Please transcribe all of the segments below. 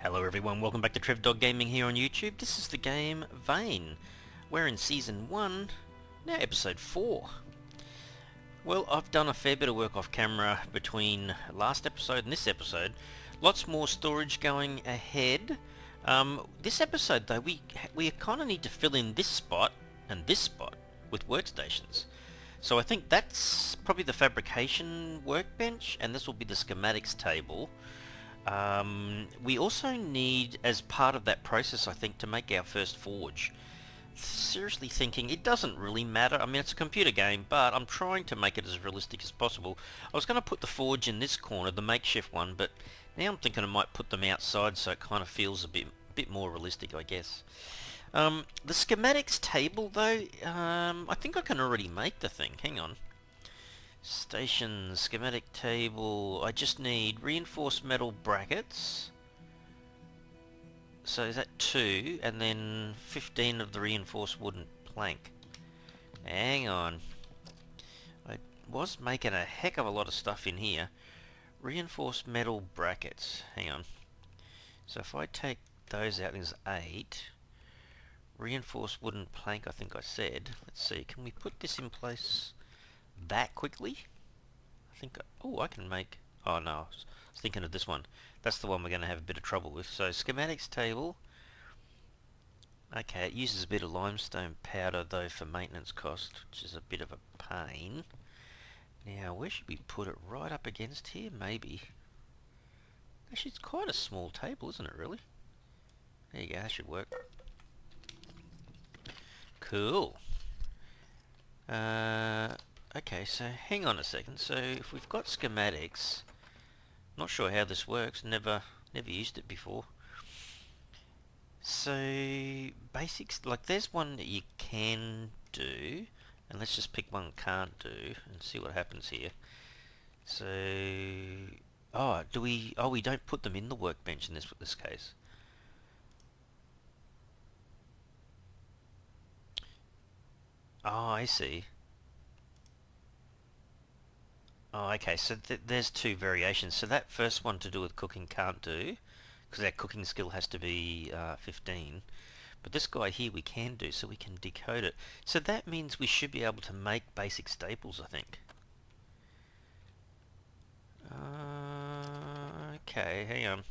Hello everyone, welcome back to Trev Dog Gaming here on YouTube. This is the game Vane. We're in Season 1, now Episode 4. Well, I've done a fair bit of work off camera between last episode and this episode. Lots more storage going ahead. This episode though, we kind of need to fill in this spot and this spot with workstations. So I think that's probably the fabrication workbench, and this will be the schematics table. We also need, as part of that process, I think, to make our first forge. Seriously thinking, it doesn't really matter. I mean, it's a computer game, but I'm trying to make it as realistic as possible. I was going to put the forge in this corner, the makeshift one, but now I'm thinking I might put them outside so it kind of feels a bit more realistic, I guess. The schematics table, though, I think I can already make the thing. Hang on. Station, schematic table. I just need reinforced metal brackets. So is that 2, and then 15 of the reinforced wooden plank. Hang on. I was making a heck of a lot of stuff in here. Reinforced metal brackets. Hang on. So if I take those out, there's 8. Reinforced wooden plank, I think I said. Let's see, can we put this in place that quickly? I think, I can make, oh no, I was thinking of this one. That's the one we're going to have a bit of trouble with. So schematics table, okay, it uses a bit of limestone powder though for maintenance cost, which is a bit of a pain. Now where should we put it? Right up against here, maybe. Actually, it's quite a small table, isn't it, really? There you go, that should work. Cool. Okay, so hang on a second. So if we've got schematics, not sure how this works, never used it before. So basics, like there's one that you can do, and let's just pick one can't do and see what happens here. So we don't put them in the workbench in this case. Oh, I see. Oh, okay, so there's 2 variations. So that first one to do with cooking can't do, because our cooking skill has to be 15. But this guy here we can do, so we can decode it. So that means we should be able to make basic staples, I think. Okay, hang on.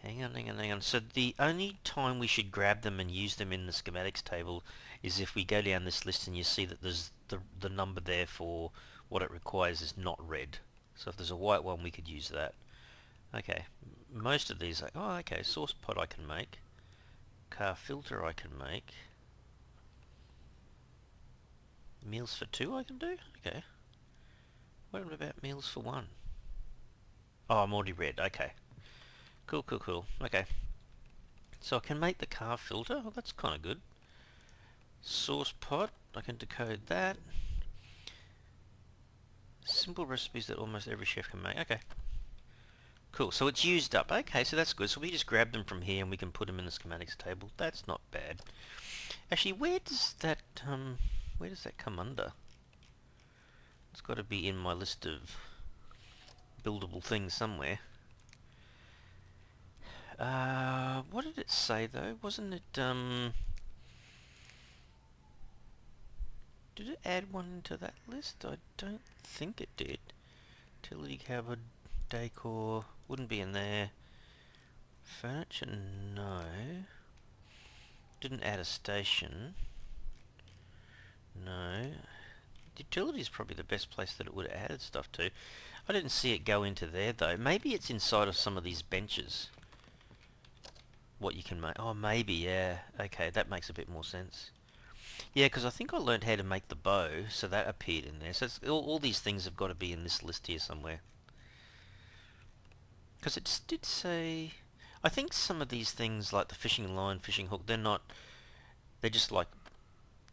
Hang on. So the only time we should grab them and use them in the schematics table is if we go down this list and you see that there's the number there for what it requires is not red. So if there's a white one, we could use that. Okay, most of these are, oh okay, sauce pot I can make. Car filter I can make. Meals for 2 I can do? Okay. What about meals for 1? Oh, I'm already red, okay. Cool. Okay. So I can make the car filter. Well, that's kind of good. Sauce pot. I can decode that. Simple recipes that almost every chef can make. Okay. Cool. So it's used up. Okay, so that's good. So we just grab them from here and we can put them in the schematics table. That's not bad. Actually, where does that come under? It's got to be in my list of buildable things somewhere. What did it say though? Wasn't it, did it add one to that list? I don't think it did. Utility cupboard, decor, wouldn't be in there. Furniture, no. Didn't add a station. No. Utility is probably the best place that it would have added stuff to. I didn't see it go into there though. Maybe it's inside of some of these benches. What you can make. Oh, maybe, yeah. Okay, that makes a bit more sense. Yeah, because I think I learned how to make the bow, so that appeared in there. So all these things have got to be in this list here somewhere. Because it did say... I think some of these things, like the fishing line, fishing hook, they're just like...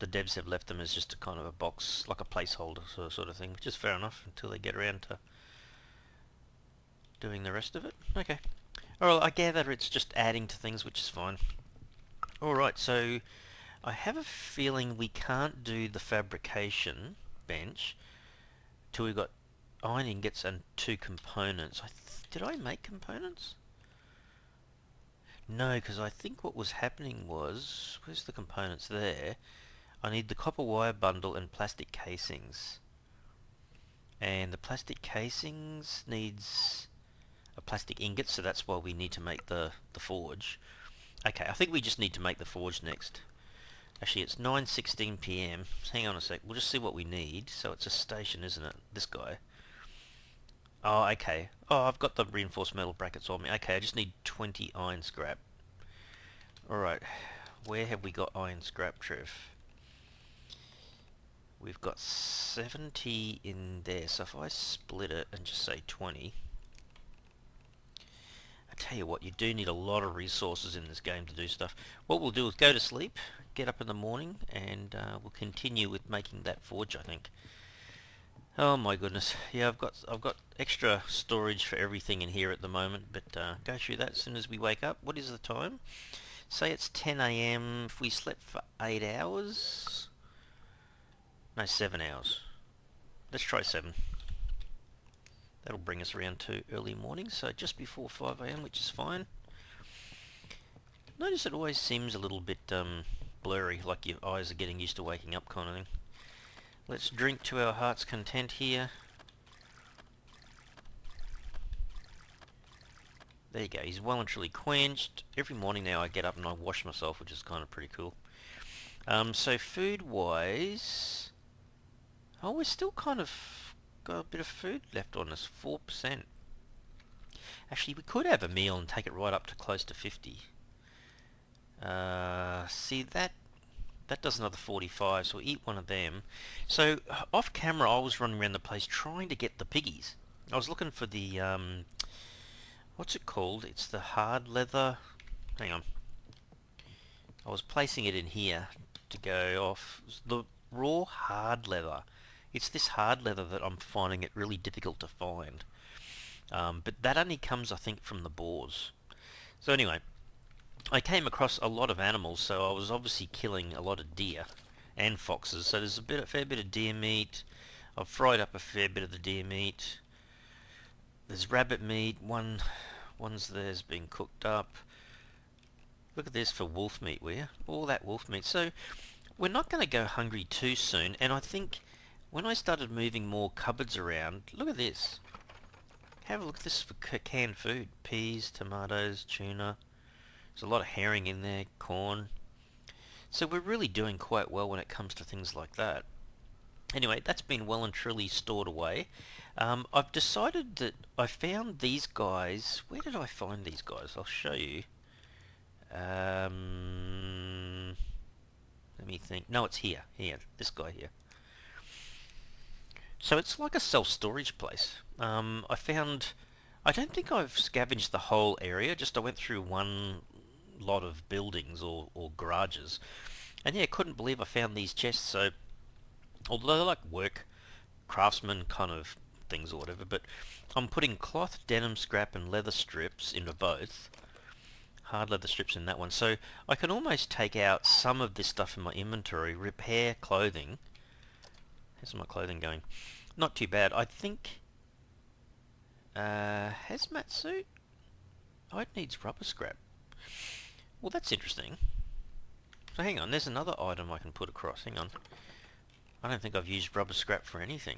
The devs have left them as just a kind of a box, like a placeholder sort of thing, which is fair enough until they get around to doing the rest of it. Okay. Well, I gather it's just adding to things, which is fine. Alright, so I have a feeling we can't do the fabrication bench till we've got iron ingots and 2 components. Did I make components? No, because I think what was happening was... Where's the components there? I need the copper wire bundle and plastic casings. And the plastic casings needs a plastic ingot, so that's why we need to make the forge. Okay, I think we just need to make the forge next. Actually, it's 9:16 p.m. Hang on a sec. We'll just see what we need. So it's a station, isn't it? This guy. Oh, okay. Oh, I've got the reinforced metal brackets on me. Okay, I just need 20 iron scrap. Alright. Where have we got iron scrap, Trev? We've got 70 in there. So if I split it and just say 20... I tell you what, you do need a lot of resources in this game to do stuff. What we'll do is go to sleep, get up in the morning, and we'll continue with making that forge, I think. Oh my goodness, yeah, I've got extra storage for everything in here at the moment, but go through that as soon as we wake up. What is the time? Say it's 10 a.m. If we slept for 8 hours, no, 7 hours. Let's try 7. That'll bring us around to early morning, so just before 5 a.m, which is fine. Notice it always seems a little bit blurry, like your eyes are getting used to waking up kind of thing. Let's drink to our heart's content here. There you go, he's well and truly quenched. Every morning now I get up and I wash myself, which is kind of pretty cool. So food-wise... Oh, we're still kind of got a bit of food left on us, 4%. Actually, we could have a meal and take it right up to close to 50. See, that does another 45, so we'll eat one of them. So, off camera, I was running around the place trying to get the piggies. I was looking for the, what's it called? It's the hard leather... Hang on. I was placing it in here to go off. The raw hard leather. It's this hard leather that I'm finding it really difficult to find. But that only comes, I think, from the boars. So anyway, I came across a lot of animals, so I was obviously killing a lot of deer and foxes. So there's a fair bit of deer meat. I've fried up a fair bit of the deer meat. There's rabbit meat. One's there's been cooked up. Look at this for wolf meat, will you? All that wolf meat. So we're not going to go hungry too soon, and I think when I started moving more cupboards around, look at this. Have a look at this for canned food. Peas, tomatoes, tuna. There's a lot of herring in there, corn. So we're really doing quite well when it comes to things like that. Anyway, that's been well and truly stored away. I've decided that I found these guys. Where did I find these guys? I'll show you. Let me think. No, it's here. Here, this guy here. So it's like a self-storage place. I found... I don't think I've scavenged the whole area, just I went through one lot of buildings or garages. And yeah, couldn't believe I found these chests, so... Although they're like work, craftsman kind of things or whatever, but I'm putting cloth, denim scrap and leather strips into both. Hard leather strips in that one. So I can almost take out some of this stuff in my inventory, repair clothing. How's my clothing going? Not too bad. I think... hazmat suit? Oh, it needs rubber scrap. Well, that's interesting. So hang on, there's another item I can put across. Hang on. I don't think I've used rubber scrap for anything.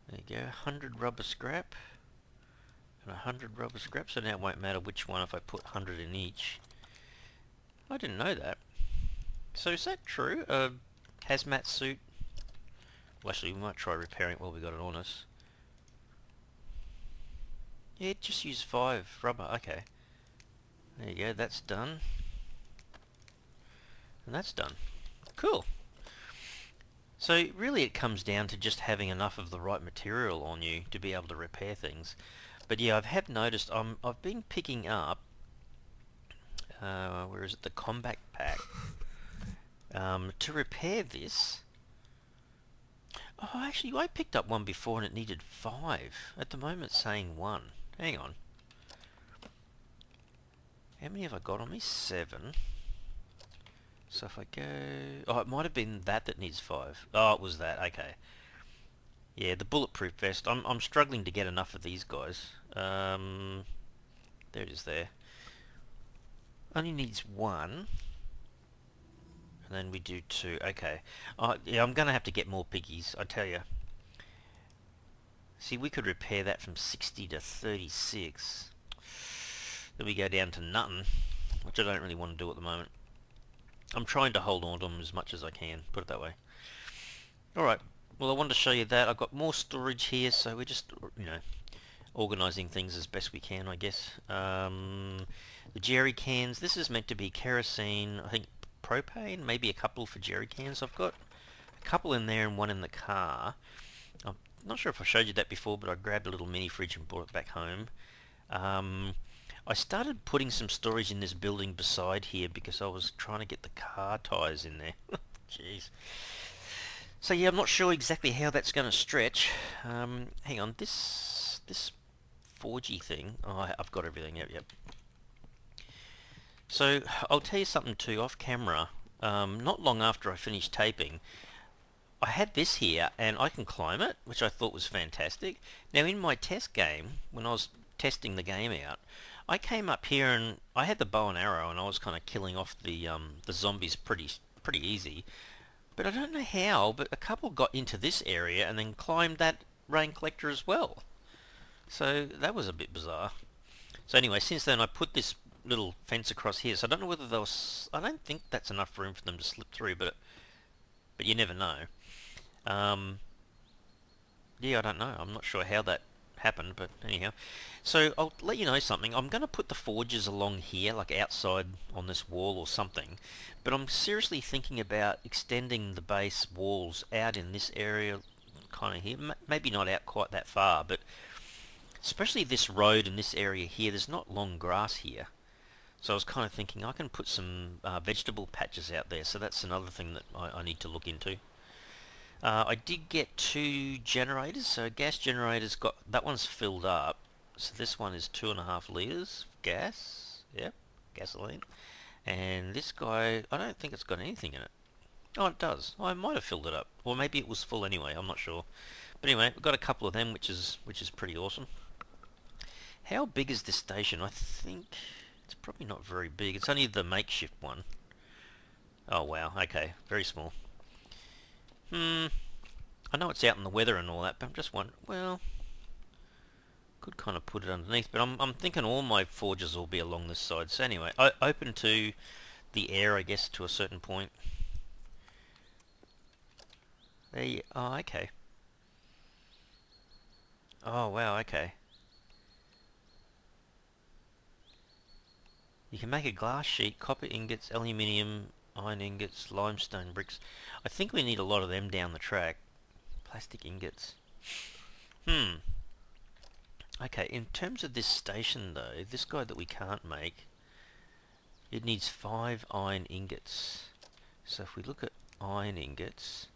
There you go, 100 rubber scrap. And 100 rubber scrap, so now it won't matter which one if I put 100 in each. I didn't know that. So is that true? Hazmat suit? Well, actually, we might try repairing it while we got it on us. Yeah, just use 5 rubber. Okay. There you go, that's done. And that's done. Cool. So really it comes down to just having enough of the right material on you to be able to repair things. But yeah, I've noticed I've been picking up where is it, the combat pack to repair this. Oh, actually I picked up one before and it needed 5. At the moment it's saying 1. Hang on. How many have I got on me? 7. So if I go... Oh, it might have been that needs 5. Oh, it was that. Okay. Yeah, the bulletproof vest. I'm struggling to get enough of these guys. There it is there. only needs one. And then we do two. Okay. Yeah, I'm going to have to get more piggies, I tell you. See, we could repair that from 60 to 36. Then we go down to nothing, which I don't really want to do at the moment. I'm trying to hold on to them as much as I can, put it that way. Alright, well I wanted to show you that. I've got more storage here, so we're just, organising things as best we can, I guess. The jerry cans, this is meant to be kerosene, I think propane, maybe a couple for jerry cans. I've got a couple in there and one in the car. I'm not sure if I showed you that before, but I grabbed a little mini fridge and brought it back home. I started putting some storage in this building beside here because I was trying to get the car tyres in there. Jeez. So yeah, I'm not sure exactly how that's going to stretch. Hang on, this 4G thing. Oh, I've got everything. Yep. So I'll tell you something too, off camera. Not long after I finished taping, I had this here and I can climb it, which I thought was fantastic. Now in my test game, when I was testing the game out, I came up here and I had the bow and arrow and I was kind of killing off the zombies pretty easy. But I don't know how, but a couple got into this area and then climbed that rain collector as well. So that was a bit bizarre. So anyway, since then I put this little fence across here, so I don't know whether they'll... I don't think that's enough room for them to slip through, but you never know. Yeah, I don't know. I'm not sure how that happened, but anyhow. So I'll let you know something. I'm going to put the forges along here, like outside on this wall or something. But I'm seriously thinking about extending the base walls out in this area, kind of here. Maybe not out quite that far, but especially this road in this area here, there's not long grass here. So I was kind of thinking I can put some vegetable patches out there, so that's another thing that I need to look into. I did get 2 generators, so gas generators that one's filled up. So this one is 2.5 litres of gas, yep, gasoline. And this guy, I don't think it's got anything in it. Oh, it does. I might have filled it up, or maybe it was full anyway. I'm not sure. But anyway, we've got a couple of them, which is pretty awesome. How big is this station? I think it's probably not very big. It's only the makeshift one. Oh wow, okay, very small. I know it's out in the weather and all that, but I'm just wondering, well, could kind of put it underneath, but I'm thinking all my forges will be along this side. So anyway, open to the air, I guess, to a certain point. Oh, okay. Oh, wow, okay. You can make a glass sheet, copper ingots, aluminium, iron ingots, limestone bricks. I think we need a lot of them down the track. Plastic ingots. Okay, in terms of this station though, this guy that we can't make, it needs 5 iron ingots. So if we look at iron ingots,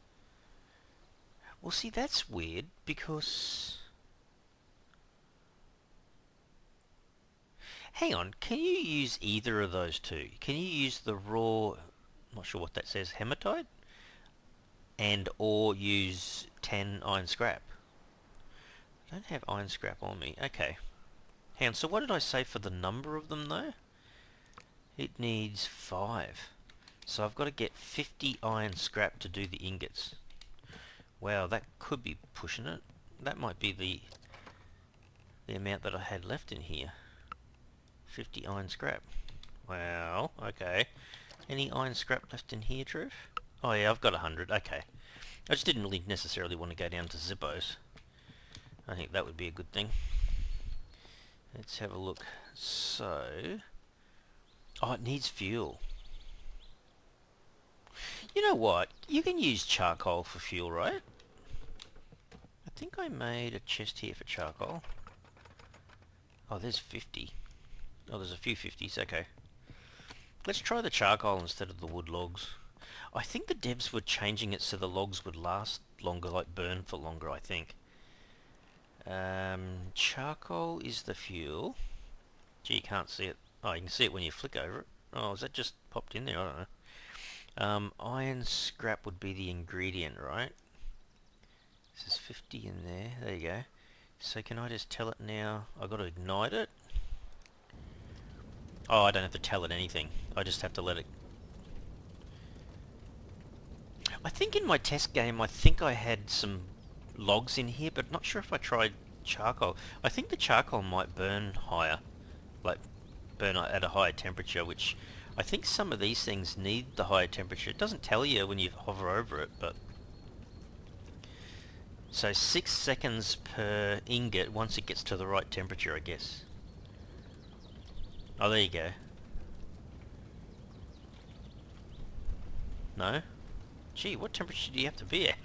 well see that's weird because... Hang on, can you use either of those two? Can you use the raw, I'm not sure what that says, hematite? And or use 10 iron scrap? I don't have iron scrap on me. Okay. Hang on, so what did I say for the number of them though? It needs 5. So I've got to get 50 iron scrap to do the ingots. Wow, that could be pushing it. That might be the amount that I had left in here. 50 iron scrap. Wow, okay. Any iron scrap left in here, Trev? Oh yeah, I've got 100. Okay. I just didn't really necessarily want to go down to Zippos. I think that would be a good thing. Let's have a look. So... Oh, it needs fuel. You know what? You can use charcoal for fuel, right? I think I made a chest here for charcoal. Oh, there's 50. Oh, there's a few 50s. Okay. Let's try the charcoal instead of the wood logs. I think the devs were changing it so the logs would last longer, like burn for longer, I think. Charcoal is the fuel. Gee, you can't see it. Oh, you can see it when you flick over it. Oh, is that just popped in there? I don't know. Iron scrap would be the ingredient, right? This is 50 in there. There you go. So can I just tell it now? I've got to ignite it. Oh, I don't have to tell it anything. I just have to let it... I think in my test game, I think I had some logs in here, but not sure if I tried charcoal. I think the charcoal might burn higher, like burn at a higher temperature, which I think some of these things need the higher temperature. It doesn't tell you when you hover over it, but... So 6 seconds per ingot once it gets to the right temperature, I guess. Oh, there you go. No? Gee, what temperature do you have to be at?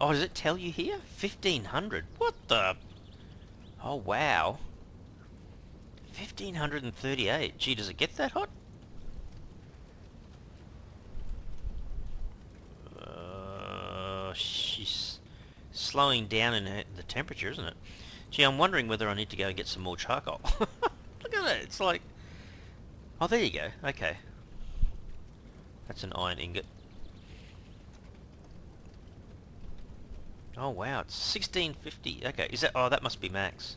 Oh, does it tell you here? 1500. What the? Oh, wow. 1538. Gee, does it get that hot? She's slowing down in the temperature, isn't it? Gee, I'm wondering whether I need to go and get some more charcoal. Look at that. It's like... Oh, there you go. Okay. That's an iron ingot. Oh, wow. It's 1650. Okay. Is that... Oh, that must be max.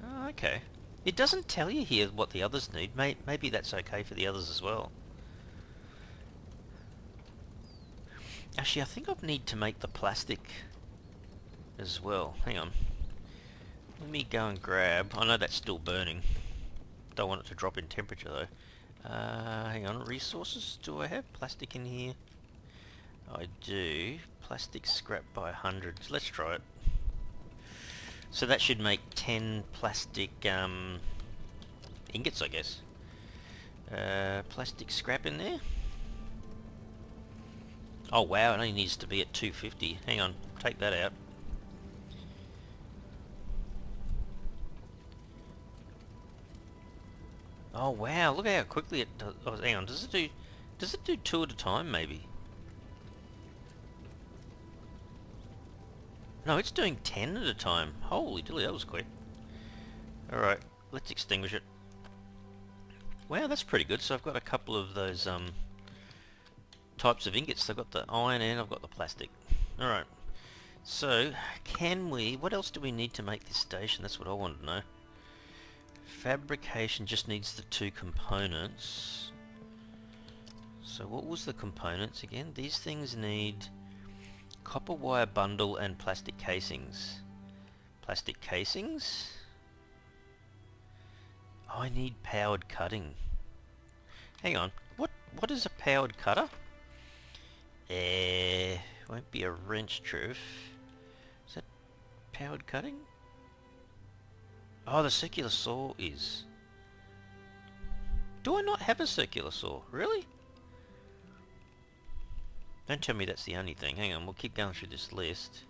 Oh, okay. It doesn't tell you here what the others need. Maybe that's okay for the others as well. Actually, I think I need to make the plastic as well. Hang on. Let me go and grab... I know that's still burning. Don't want it to drop in temperature though. Hang on. Resources. Do I have plastic in here? I do. Plastic scrap by 100. Let's try it. So that should make 10 plastic ingots, I guess. Plastic scrap in there. Oh wow, it only needs to be at 250. Hang on, take that out. Oh wow, look how quickly it does. Oh, hang on, does it do 2 at a time maybe? No, it's doing 10 at a time. Holy dilly, that was quick. Alright, let's extinguish it. Wow, that's pretty good. So I've got a couple of those types of ingots. I've got the iron and I've got the plastic. Alright. So, can we... What else do we need to make this station? That's what I want to know. Fabrication just needs the 2 components. So what was the components again? These things need copper wire bundle and plastic casings. Plastic casings? Oh, I need powered cutting. Hang on. What is a powered cutter? Won't be a wrench truth. Is that powered cutting? Oh, the circular saw is. Do I not have a circular saw? Really? Don't tell me that's the only thing. Hang on, we'll keep going through this list.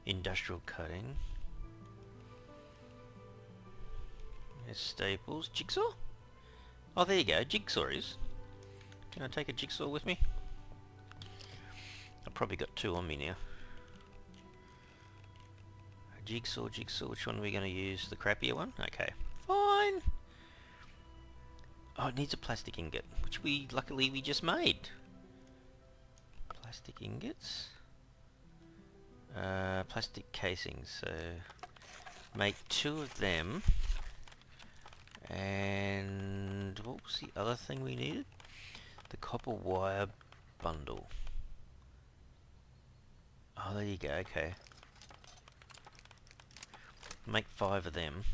Industrial cutting. There's staples. Jigsaw? Oh, there you go. Jigsaw is. Can I take a jigsaw with me? I've probably got 2 on me now. Jigsaw. Which one are we going to use? The crappier one? Okay. Fine. Oh, it needs a plastic ingot, which luckily we just made. Plastic ingots. Plastic casings. So make 2 of them. And what was the other thing we needed? The copper wire bundle. Oh, there you go. Okay. Make 5 of them.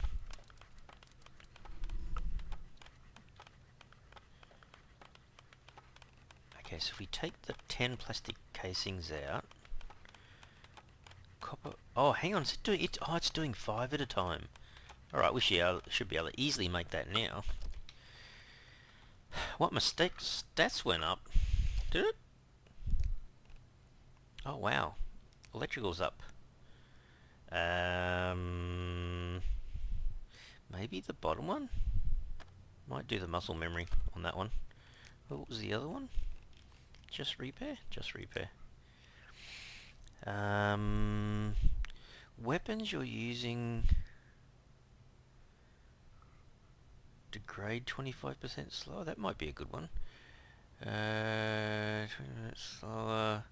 Okay, so if we take the 10 plastic casings out, copper... Oh, hang on, is it doing... Oh, it's doing 5 at a time. Alright, we should be able to easily make that now. What mistakes? Stats went up. Did it? Oh, wow. Electrical's up. Maybe the bottom one? Might do the muscle memory on that one. What was the other one? Just repair? Just repair. Weapons you're using degrade 25% slower. That might be a good one. 20 minutes slower.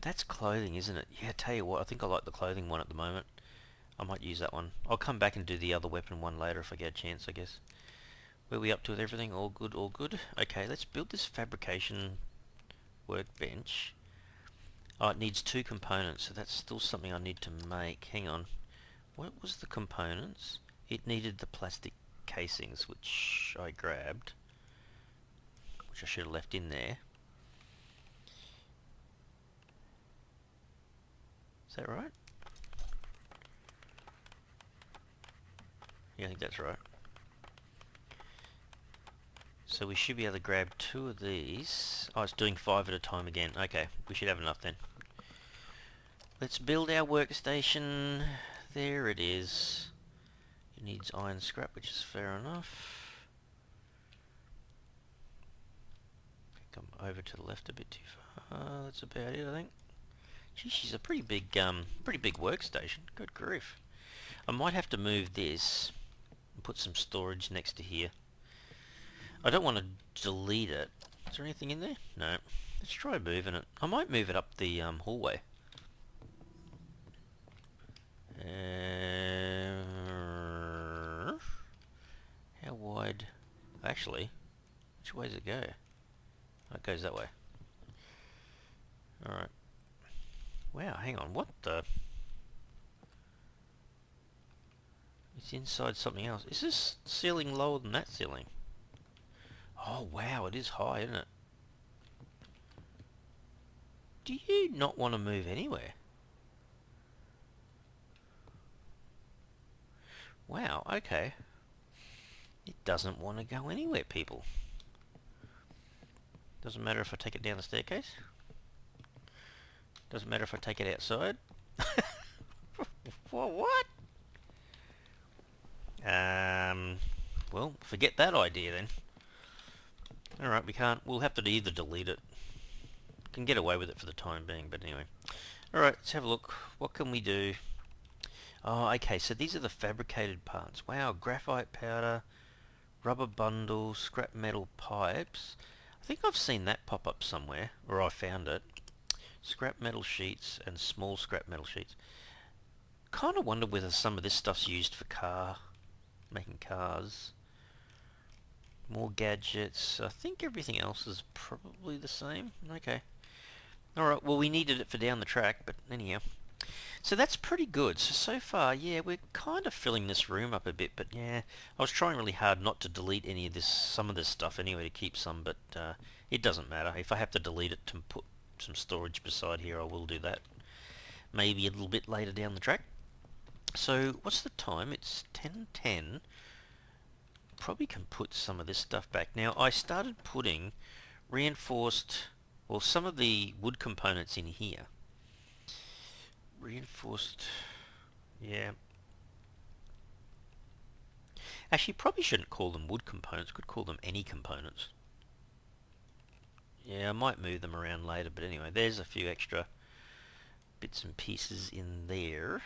But that's clothing, isn't it? Yeah, tell you what, I think I like the clothing one at the moment. I might use that one. I'll come back and do the other weapon one later if I get a chance, I guess. Where are we up to with everything? All good, all good. Okay, let's build this fabrication workbench. Oh, it needs 2 components, so that's still something I need to make. Hang on. What was the components? It needed the plastic casings, which I grabbed. Which I should have left in there. Is that right? Yeah, I think that's right. So we should be able to grab 2 of these. Oh, it's doing 5 at a time again. Okay, we should have enough then. Let's build our workstation. There it is. It needs iron scrap, which is fair enough. Come over to the left a bit too far. That's about it, I think. Gee, she's a pretty big workstation. Good grief. I might have to move this and put some storage next to here. I don't want to delete it. Is there anything in there? No. Let's try moving it. I might move it up the hallway. How wide? Actually, which way does it go? Oh, it goes that way. Alright. Wow, hang on. What the? It's inside something else. Is this ceiling lower than that ceiling? Oh, wow, it is high, isn't it? Do you not want to move anywhere? Wow, okay. It doesn't want to go anywhere, people. Doesn't matter if I take it down the staircase. Doesn't matter if I take it outside. What? Well, forget that idea then. Alright, we'll have to either delete it. Can get away with it for the time being, but anyway. Alright, let's have a look. What can we do? Oh, okay, so these are the fabricated parts. Wow, graphite powder, rubber bundles, scrap metal pipes. I think I've seen that pop up somewhere, or I found it. Scrap metal sheets and small scrap metal sheets. Kind of wonder whether some of this stuff's used for making cars. More gadgets. I think everything else is probably the same. Okay. Alright, well we needed it for down the track, but anyhow. So that's pretty good. So far, yeah, we're kind of filling this room up a bit, but yeah, I was trying really hard not to delete some of this stuff anyway to keep some, but it doesn't matter. If I have to delete it to put some storage beside here, I will do that. Maybe a little bit later down the track. So, what's the time? It's 10:10. Probably can put some of this stuff back. Now, I started putting reinforced, well, some of the wood components in here. Reinforced, yeah. Actually, probably shouldn't call them wood components. Could call them any components. Yeah, I might move them around later, but anyway, there's a few extra bits and pieces in there.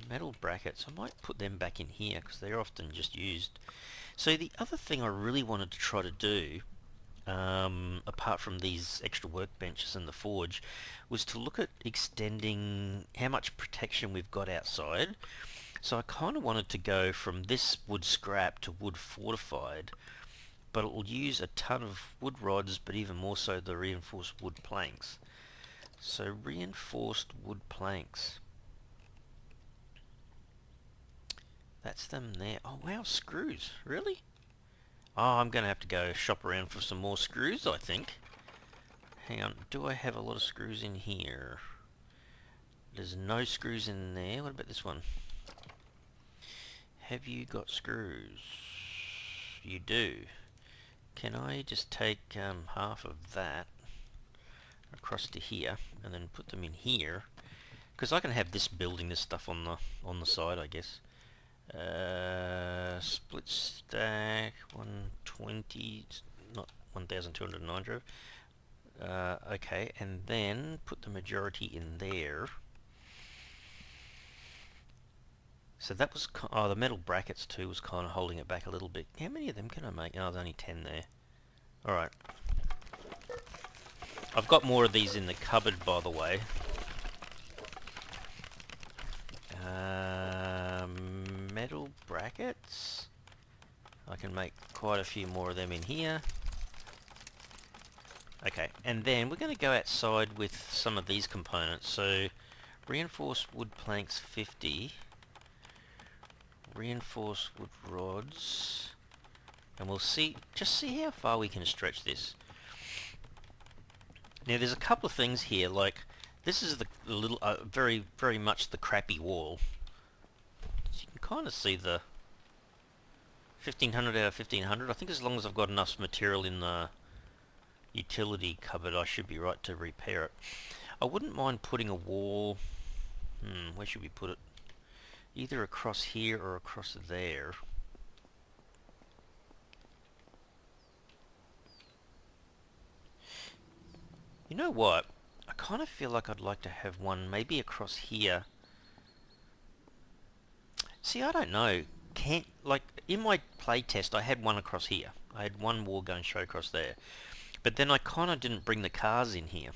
Metal brackets, I might put them back in here because they're often just used. So the other thing I really wanted to try to do, apart from these extra workbenches and the forge, was to look at extending how much protection we've got outside. So I kind of wanted to go from this wood scrap to wood fortified, but it will use a ton of wood rods, but even more so the reinforced wood planks. So reinforced wood planks. That's them there. Oh wow, screws. Really? Oh, I'm going to have to go shop around for some more screws, I think. Hang on, do I have a lot of screws in here? There's no screws in there. What about this one? Have you got screws? You do. Can I just take half of that across to here and then put them in here? Because I can have this building this stuff on the side, I guess. Split stack 120, not 1209 okay, and then put the majority in there. So that was the metal brackets too was kind of holding it back a little bit. How many of them can I make? Oh, there's only 10 there. Alright. I've got more of these in the cupboard, by the way. Metal brackets. I can make quite a few more of them in here. Okay, and then we're going to go outside with some of these components. So, reinforced wood planks 50. Reinforced wood rods. And we'll see, just see how far we can stretch this. Now there's a couple of things here, like this is the little, very much the crappy wall. So you can kind of see the 1500 out of 1500. I think as long as I've got enough material in the utility cupboard, I should be right to repair it. I wouldn't mind putting a wall, where should we put it? Either across here or across there. You know what? I kind of feel like I'd like to have one maybe across here. See, I don't know. Can't, like, in my playtest I had one across here. I had one wall going straight across there. But then I kind of didn't bring the cars in here.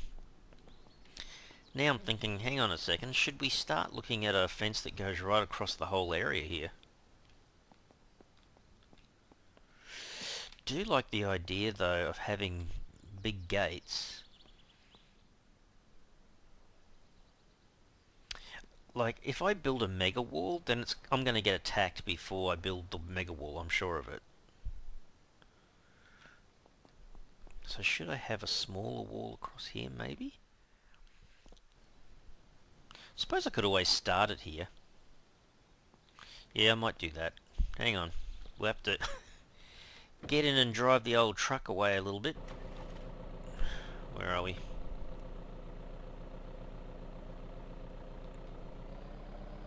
Now I'm thinking, hang on a second, should we start looking at a fence that goes right across the whole area here? Do like the idea though of having big gates. Like, if I build a mega wall, then I'm going to get attacked before I build the mega wall, I'm sure of it. So should I have a smaller wall across here, maybe? Suppose I could always start it here. Yeah, I might do that. Hang on. We'll have to get in and drive the old truck away a little bit. Where are we?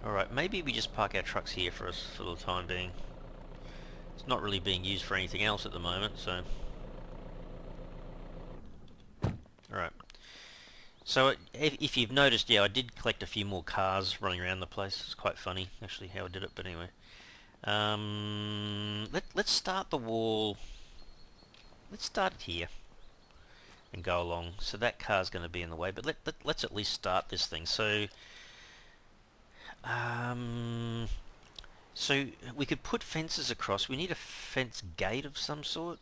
Alright, maybe we just park our trucks here for us for the time being. It's not really being used for anything else at the moment, so... Alright. So, if you've noticed, yeah, I did collect a few more cars running around the place. It's quite funny, actually, how I did it, but anyway. Let's start the wall... Let's start it here. And go along. So that car's going to be in the way, but let's at least start this thing. So... So we could put fences across. We need a fence gate of some sort.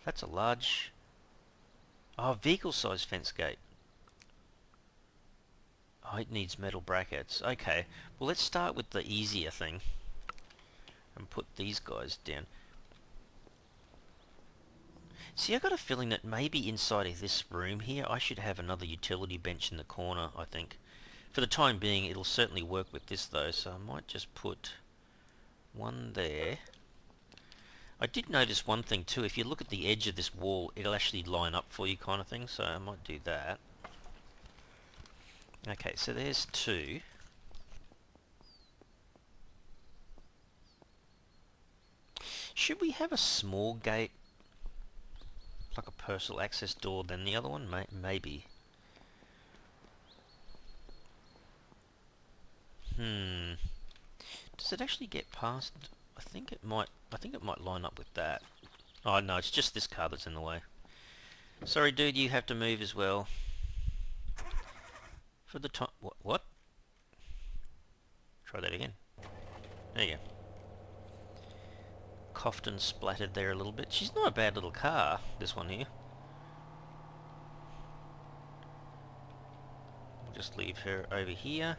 That's a large... Oh, vehicle size fence gate. Oh, it needs metal brackets. Okay, well let's start with the easier thing. And put these guys down. See, I got a feeling that maybe inside of this room here, I should have another utility bench in the corner, I think. For the time being, it'll certainly work with this though, so I might just put one there. I did notice one thing too, if you look at the edge of this wall, it'll actually line up for you kind of thing, so I might do that. Okay, so there's two. Should we have a small gate, like a personal access door, than the other one? Maybe. Does it actually get past? I think it might line up with that. Oh no, it's just this car that's in the way. Sorry dude, you have to move as well. For the time... What? Try that again. There you go. Coughed and splattered there a little bit. She's not a bad little car, this one here. We'll just leave her over here.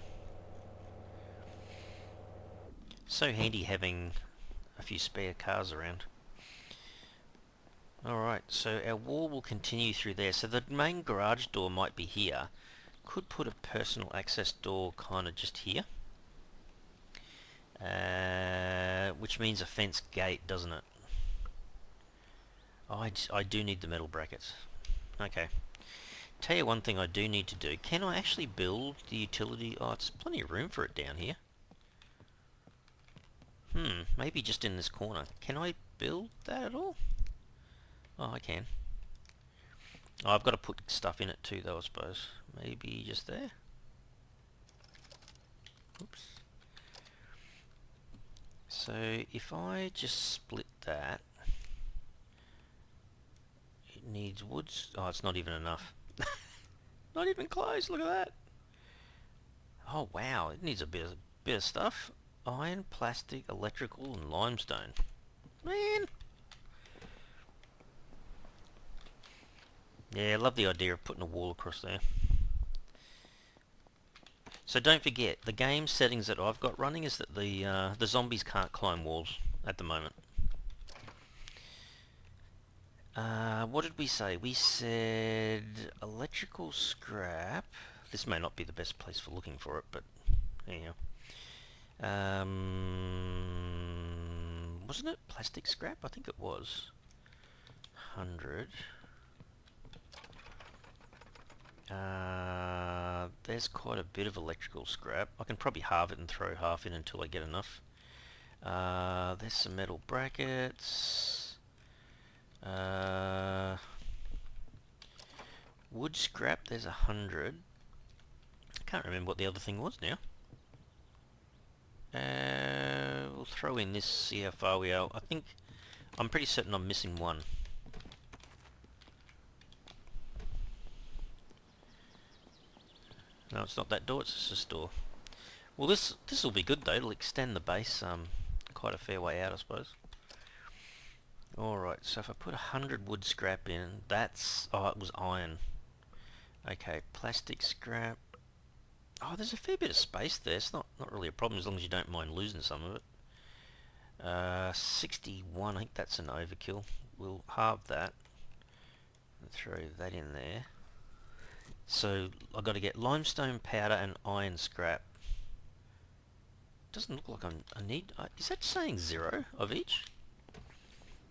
So handy having a few spare cars around. Alright, so our wall will continue through there. So the main garage door might be here. Could put a personal access door kind of just here. Which means a fence gate, doesn't it? I do need the metal brackets. Okay. Tell you one thing I do need to do. Can I actually build the utility? Oh, it's plenty of room for it down here. Maybe just in this corner. Can I build that at all? Oh, I can. Oh, I've got to put stuff in it too, though, I suppose. Maybe just there. Oops. So, if I just split that... It needs woods. Oh, it's not even enough. Not even close, look at that. Oh wow, it needs a bit of stuff. Iron, plastic, electrical, and limestone. Man. Yeah, I love the idea of putting a wall across there. So don't forget, the game settings that I've got running is that the zombies can't climb walls at the moment. What did we say? We said electrical scrap. This may not be the best place for looking for it, but anyhow. Wasn't it plastic scrap? I think it was. 100. There's quite a bit of electrical scrap. I can probably halve it and throw half in until I get enough. There's some metal brackets. Wood scrap, there's 100. I can't remember what the other thing was now. We'll throw in this, see how far we are. I'm pretty certain I'm missing one. No, it's not that door, it's just this door. Well, this will be good though. It'll extend the base quite a fair way out, I suppose. Alright, so if I put 100 wood scrap in, that's... Oh, it was iron. Okay, plastic scrap. Oh, there's a fair bit of space there. It's not really a problem as long as you don't mind losing some of it. 61, I think that's an overkill. We'll halve that and throw that in there. So I've got to get limestone powder and iron scrap. Doesn't look like I need... is that saying 0 of each?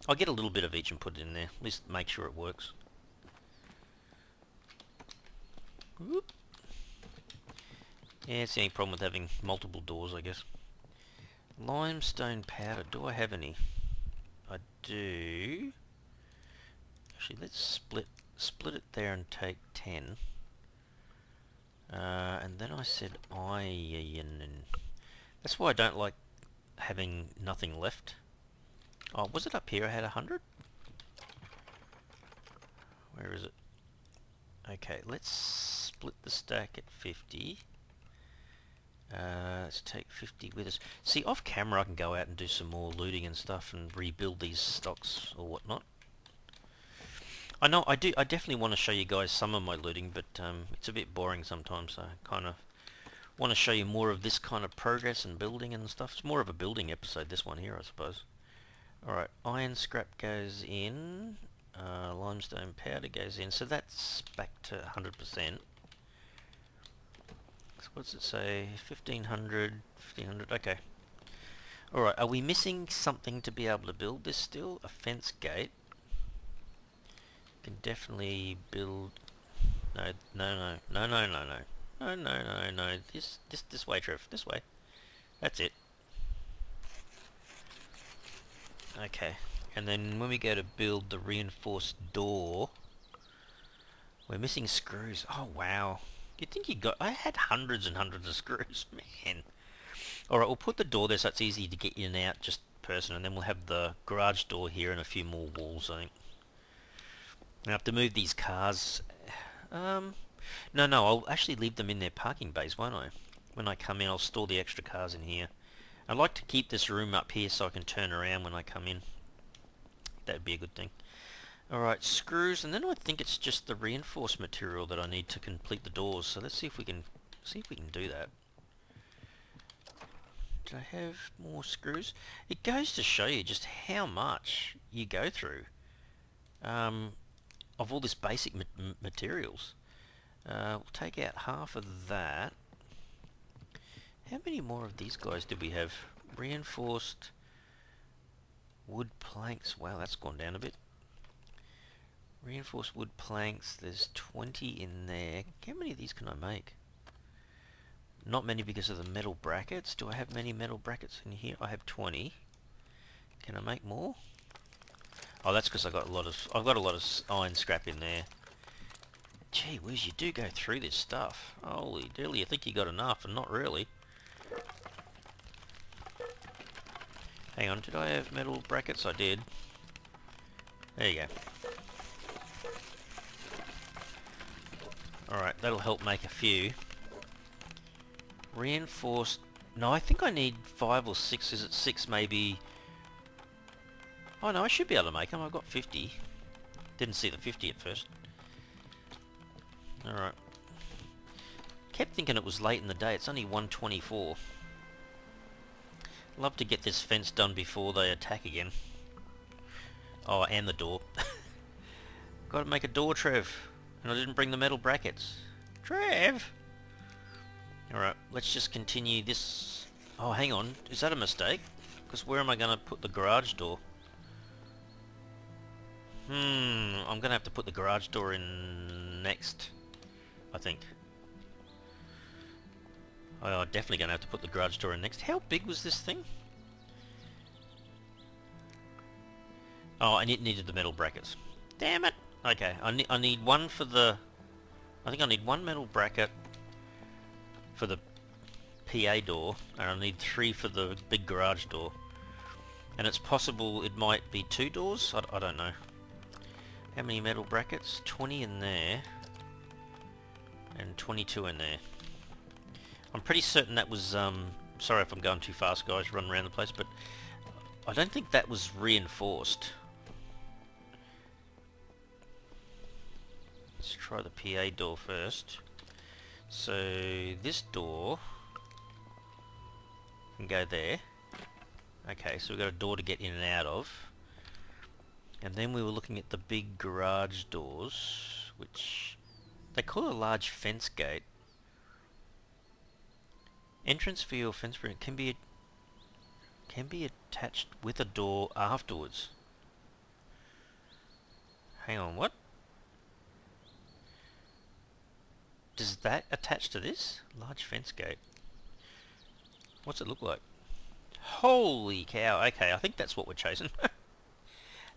I'll get a little bit of each and put it in there. At least make sure it works. Whoop. Yeah, it's the only problem with having multiple doors, I guess. Limestone powder. Do I have any? I do. Actually, let's split it there and take 10. And then I said iron. That's why I don't like having nothing left. Oh, was it up here I had 100? Where is it? Okay, let's split the stack at 50. Let's take 50 with us. See, off camera I can go out and do some more looting and stuff and rebuild these stocks or whatnot. I know, I definitely want to show you guys some of my looting, but it's a bit boring sometimes, so I kind of want to show you more of this kind of progress and building and stuff. It's more of a building episode, this one here, I suppose. Alright, iron scrap goes in, limestone powder goes in, so that's back to 100%. So what does it say? 1500, 1500, okay. Alright, are we missing something to be able to build this still? A fence gate. Can definitely build... No. This way, Trev, this way. That's it. Okay, and then when we go to build the reinforced door, we're missing screws. Oh wow. You'd think you got... I had hundreds and hundreds of screws, man. Alright, we'll put the door there so it's easy to get in and out, just person, and then we'll have the garage door here and a few more walls, I think. I have to move these cars. No, I'll actually leave them in their parking bays, won't I? When I come in, I'll store the extra cars in here. I'd like to keep this room up here so I can turn around when I come in. That'd be a good thing. Alright, screws, and then I think it's just the reinforced material that I need to complete the doors. So let's see if we can do that. Did I have more screws? It goes to show you just how much you go through of all this basic materials. We'll take out half of that. How many more of these guys did we have? Reinforced wood planks. Wow, that's gone down a bit. Reinforced wood planks. There's 20 in there. How many of these can I make? Not many because of the metal brackets. Do I have many metal brackets in here? I have 20. Can I make more? Oh, that's because I've got a lot of iron scrap in there. Gee whiz, you do go through this stuff. Holy dilly, you think you got enough, and not really. Hang on, did I have metal brackets? I did. There you go. Alright, that'll help make a few. Reinforced... No, I think I need 5 or 6. Is it 6 maybe? Oh no, I should be able to make them. I've got 50. Didn't see the 50 at first. Alright. Kept thinking it was late in the day. It's only 1:24. Love to get this fence done before they attack again. Oh, and the door. Got to make a door, Trev. And I didn't bring the metal brackets. Trev! Alright, let's just continue this... Oh, hang on. Is that a mistake? Because where am I going to put the garage door? I'm going to have to put the garage door in next, I think. Oh, definitely going to have to put the garage door in next. How big was this thing? Oh, and it needed the metal brackets. Damn it! Okay, I need one for the... I think I need one metal bracket for the PA door, and I need 3 for the big garage door. And it's possible it might be 2 doors? I don't know. How many metal brackets? 20 in there. And 22 in there. I'm pretty certain that was... sorry if I'm going too fast, guys, running around the place, but I don't think that was reinforced. Let's try the PA door first. So this door can go there. Okay, so we've got a door to get in and out of. And then we were looking at the big garage doors, which they call a large fence gate. Entrance for your fence can be attached with a door afterwards. Hang on, what? Does that attach to this? Large fence gate. What's it look like? Holy cow, okay, I think that's what we're chasing.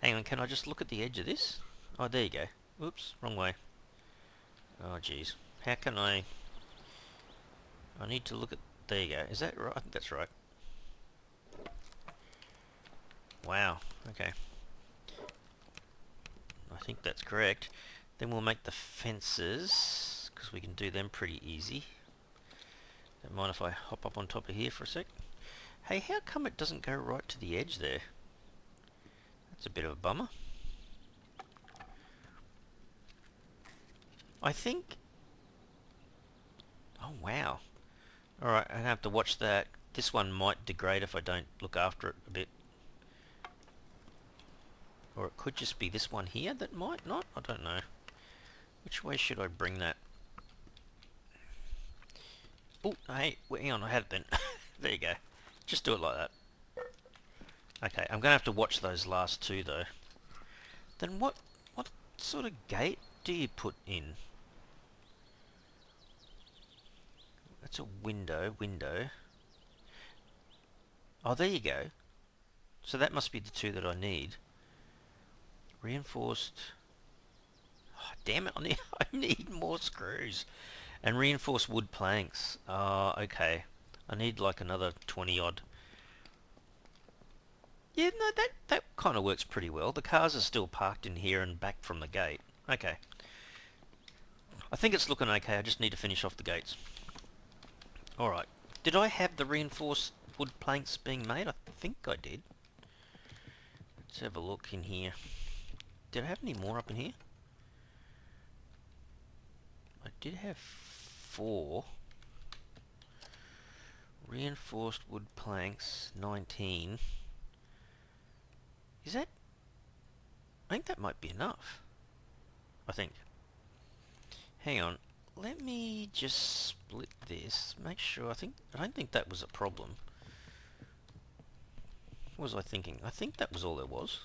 Hang on, can I just look at the edge of this? Oh, there you go. Oops, wrong way. Oh, jeez. How can I need to look at... There you go. Is that right? I think that's right. Wow, okay. I think that's correct. Then we'll make the fences, because we can do them pretty easy. Don't mind if I hop up on top of here for a sec. Hey, how come it doesn't go right to the edge there? That's a bit of a bummer. I think... Oh, wow. Alright, I have to watch that. This one might degrade if I don't look after it a bit. Or it could just be this one here that might not. I don't know. Which way should I bring that? Oh, hey, hang on, I had it then. There you go. Just do it like that. Okay, I'm going to have to watch those last two though. Then what sort of gate do you put in? That's a window. Oh, there you go. So that must be the two that I need. Reinforced... Oh, damn it, I need more screws. And reinforced wood planks. Okay. I need like another 20 odd. Yeah, no, that kind of works pretty well. The cars are still parked in here and back from the gate. Okay. I think it's looking okay. I just need to finish off the gates. Alright. Did I have the reinforced wood planks being made? I think I did. Let's have a look in here. Did I have any more up in here? I did have 4. Reinforced wood planks, 19. Is that... I think that might be enough. I think. Hang on. Let me just split this. Make sure. I don't think that was a problem. What was I thinking? I think that was all there was.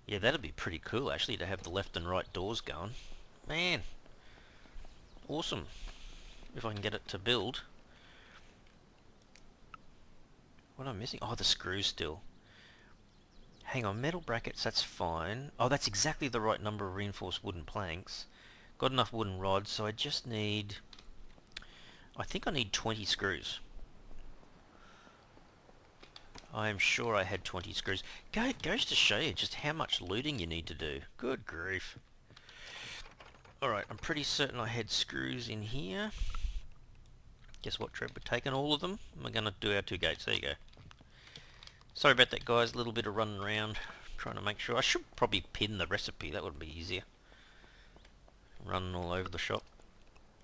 Yeah, that'd be pretty cool actually to have the left and right doors going. Man. Awesome. If I can get it to build. What am I missing? Oh, the screws still. Hang on, metal brackets, that's fine. Oh, that's exactly the right number of reinforced wooden planks. Got enough wooden rods, so I just need... I think I need 20 screws. I am sure I had 20 screws. It goes to show you just how much looting you need to do. Good grief. Alright, I'm pretty certain I had screws in here. Guess what, Trev? We're taking all of them. We're going to do our 2 gates. There you go. Sorry about that, guys. A little bit of running around, trying to make sure. I should probably pin the recipe. That would be easier. Running all over the shop.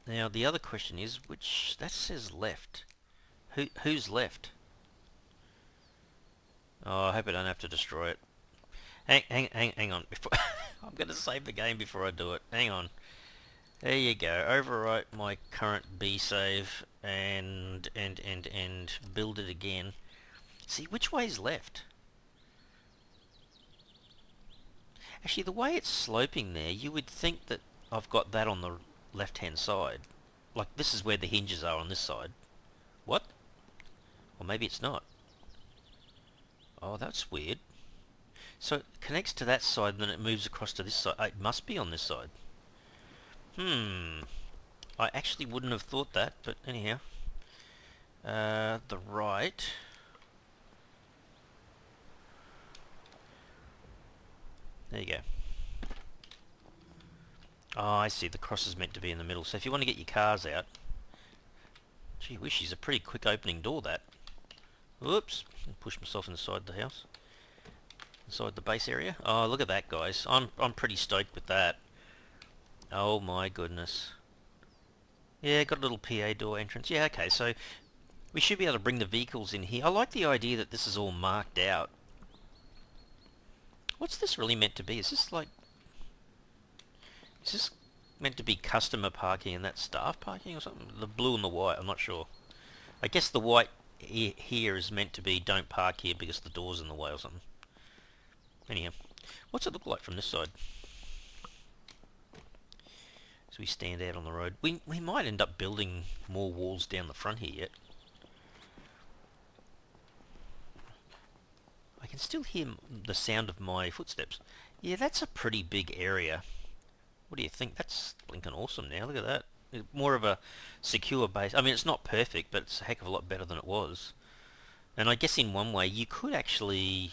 Now, the other question is, which... That says left. Who's left? Oh, I hope I don't have to destroy it. Hang on. Before I'm going to save the game before I do it. Hang on. There you go. Overwrite my current B save and build it again. See, which way's left? Actually, the way it's sloping there, you would think that I've got that on the left-hand side. Like, this is where the hinges are on this side. What? Or maybe it's not. Oh, that's weird. So it connects to that side and then it moves across to this side. It must be on this side. I actually wouldn't have thought that, but anyhow. The right. There you go. Oh, I see. The cross is meant to be in the middle. So if you want to get your cars out... Gee whiz, she's a pretty quick opening door, that. Whoops. Push myself inside the house. Inside the base area. Oh, look at that, guys. I'm pretty stoked with that. Oh my goodness. Yeah, got a little PA door entrance. Yeah, okay, so we should be able to bring the vehicles in here. I like the idea that this is all marked out. What's this really meant to be? Is this like... Is this meant to be customer parking and that's staff parking or something? The blue and the white, I'm not sure. I guess the white here is meant to be don't park here because the door's in the way or something. Anyhow, what's it look like from this side? So we stand out on the road. We might end up building more walls down the front here yet. I can still hear the sound of my footsteps. Yeah, that's a pretty big area. What do you think? That's blinking awesome now. Look at that. It's more of a secure base. I mean, it's not perfect, but it's a heck of a lot better than it was. And I guess in one way, you could actually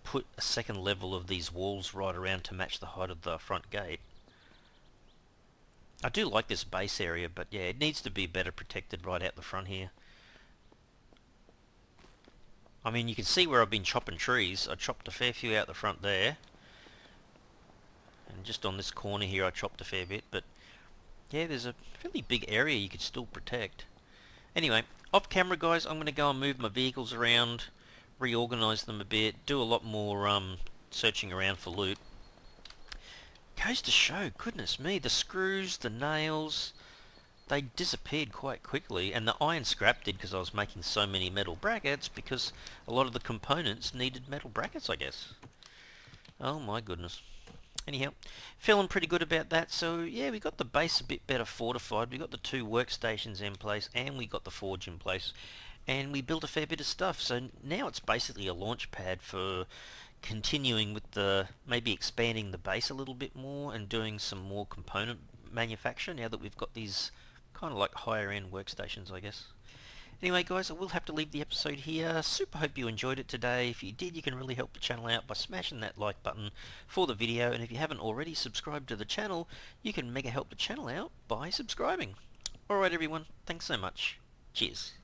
put a second level of these walls right around to match the height of the front gate. I do like this base area, but yeah, it needs to be better protected right out the front here. I mean, you can see where I've been chopping trees. I chopped a fair few out the front there. And just on this corner here, I chopped a fair bit. But yeah, there's a fairly big area you could still protect. Anyway, off camera, guys, I'm going to go and move my vehicles around, reorganise them a bit, do a lot more searching around for loot. Goes to show, goodness me, the screws, the nails, they disappeared quite quickly, and the iron scrap did because I was making so many metal brackets because a lot of the components needed metal brackets, I guess. Oh my goodness. Anyhow, feeling pretty good about that. So yeah, we got the base a bit better fortified. We got the 2 workstations in place and we got the forge in place. And we built a fair bit of stuff. So now it's basically a launch pad for continuing with the, maybe expanding the base a little bit more and doing some more component manufacture now that we've got these kind of like higher end workstations, I guess. Anyway, guys, I will have to leave the episode here. Super hope you enjoyed it today. If you did, you can really help the channel out by smashing that like button for the video. And if you haven't already subscribed to the channel, you can mega help the channel out by subscribing. Alright everyone, thanks so much. Cheers.